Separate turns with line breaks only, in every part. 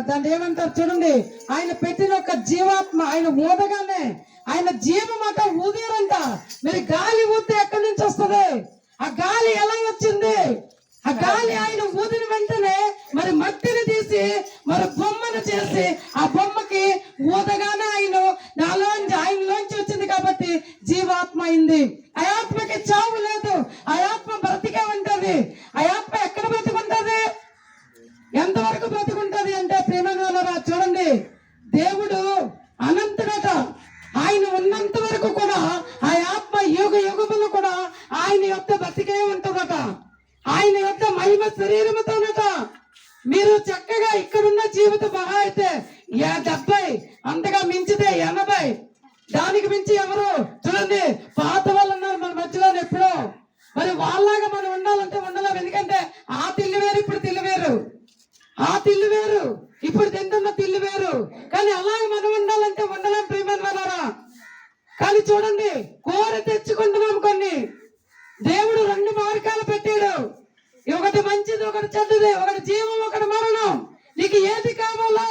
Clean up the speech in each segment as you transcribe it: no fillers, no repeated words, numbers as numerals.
దాన్ని ఏమంటారు చూడండి, ఆయన పెట్టిన ఒక జీవాత్మ ఆయన ఊదగానే ఆయన జీవం అట ఊదారంట. మరి గాలి ఊతే ఎక్కడి నుంచి వస్తుంది? ఆ గాలి ఎలా వచ్చింది? ఆ గాలి ఆయన ఊదిన వెంటనే మరి మట్టిని తీసి మరి బొమ్మను చేసి ఆ బొమ్మకి ఊదగానే ఆయనలోంచి వచ్చింది కాబట్టి జీవాత్మ అయింది. ఆ ఆత్మకి చావు లేదు, ఆ ఆత్మ బ్రతికే ఉంటది. ఆ ఆత్మ ఎక్కడ బ్రతుకుంటది? ఎంతవరకు బ్రతుకుంటది అంటే ప్రేమైన వాళ్ళరా చూడండి, దేవుడు అనంతుడట. ఆయన ఉన్నంత వరకు కూడా ఆ ఆత్మ యుగ యుగములు కూడా ఆయన యొక్క బ్రతికే ఉంటదట. ఆయన యొక్క మహిమ శరీరముతోనట. మీరు చక్కగా ఇక్కడున్న జీవితం మహా అయితే 70, అంతగా మించితే 80, దానికి మించి ఎవరు చూడండి. పాత వాళ్ళు ఉన్నారు మన మధ్యలో ఎప్పుడో. మరి వాళ్ళలాగా మనం ఉండాలంటే ఉండలేము. ఎందుకంటే ఆ తిల్లు వేరు, ఇప్పుడు తిల్లు వేరు. ఆ తిల్లు వేరు, ఇప్పుడు తింటున్న తిల్లు వేరు. కానీ అలాగే మనం ఉండాలంటే ఉండలేం ప్రియమైన వాళ్ళారా. కానీ చూడండి, కోరి తెచ్చుకుంటున్నాం కొన్ని. దేవుడు 2 మార్గాలు పెట్టాడు. ఒకటి మంచిది, ఒకటి చెడ్డది, ఒకటి జీవం, ఒకటి మరణం. నీకు ఏది కావాలో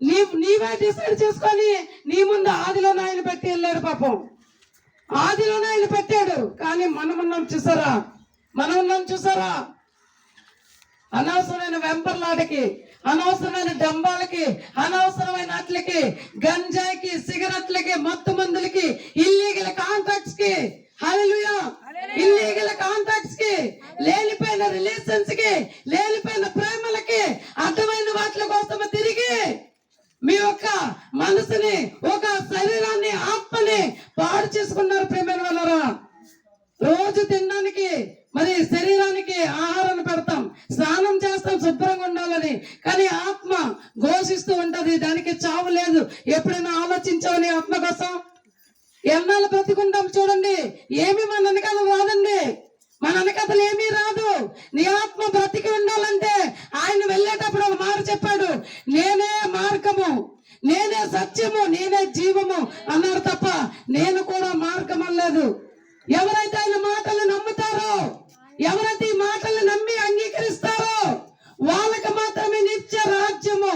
నీవే డిసైడ్ చేసుకొని నీ ముందు ఆదిలోనే ఆయన పెట్టి వెళ్ళాడు. పాపం ఆదిలోనే ఆయన పెట్టాడు. కానీ మనమున్నాం చూసారా, అనవసరమైన వెంపర్లాటకి, అనవసరమైన డంబాలకి, అనవసరమైన అట్లకి, గంజాయికి, సిగరెట్లకి, మత్తు మందులకి, ఇల్లీగల్ కాంట్రాక్ట్స్ కి, హల్లెలూయా, ఇల్లీగల్ కాంట్రాక్ట్స్ కి, లేనిపోయిన రిలేషన్స్ కి, లేనిపోయిన ప్రేమలకి, అర్థమైన వాటి కోసం తిరిగి మీ యొక్క మనసుని, ఒక శరీరాన్ని, ఆత్మని పాడు చేసుకున్నారు ప్రేమైన వాళ్ళరా. రోజు తినడానికి మరి శరీరానికి ఆహారాన్ని పెడతాం, స్నానం చేస్తాం శుభ్రంగా ఉండాలని. కానీ ఆత్మ ఘోషిస్తూ ఉంటది, దానికి చావు లేదు. ఎప్పుడైనా ఆలోచించావు నీ ఆత్మ కోసం? ఎన్నాళ్ళు బ్రతుకుంటాం చూడండి. ఏమి మన వెనకాల రాదండి, మన వెనకాతలు ఏమీ రాదు. నీ ఆత్మ బ్రతికి ఉండాలంటే ఆయన వెళ్ళేటప్పుడు ఒక మాట చెప్పాడు, నేనే మార్గము, నేనే సత్యము, నేనే జీవము అన్నారు తప్ప నేను కూడా మార్గం అనలేదు. ఎవరైతే ఆయన మాటలు నమ్ముతారో, ఎవరైతే ఈ మాటలు నమ్మి అంగీకరిస్తారో వాళ్ళకి మాత్రమే నిత్య రాజ్యము.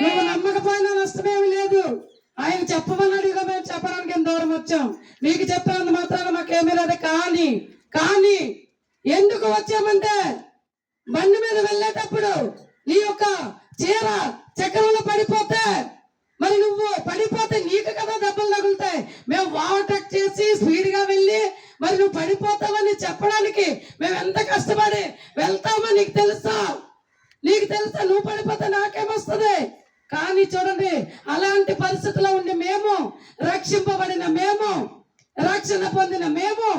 నువ్వు నమ్మకపోయినా నష్టమేమి లేదు. ఆయన చెప్పమన్నాడు, ఇక మేము చెప్పడానికి ఎంత దూరం వచ్చాం. మీకు చెప్పినంత మాత్రాన మాకేమీ లేదు. కానీ ఎందుకు వచ్చామంటే బండి మీద వెళ్ళేటప్పుడు నీ యొక్క చీర చక్రంలో పడిపోతే, మరి నువ్వు పడిపోతే నీకు కదా దెబ్బలు తగులుతాయి. మేము ఓవర్టేక్ చేసి స్పీడ్ గా వెళ్ళి మరి నువ్వు పడిపోతావని చెప్పడానికి మేము ఎంత కష్టపడి వెళ్తామో నీకు తెలుసా? నువ్వు పడిపోతే నాకేమొస్తుంది? కానీ చూడండి, అలాంటి పరిస్థితిలో ఉండి మేము, రక్షింపబడిన మేము, రక్షణ పొందిన మేము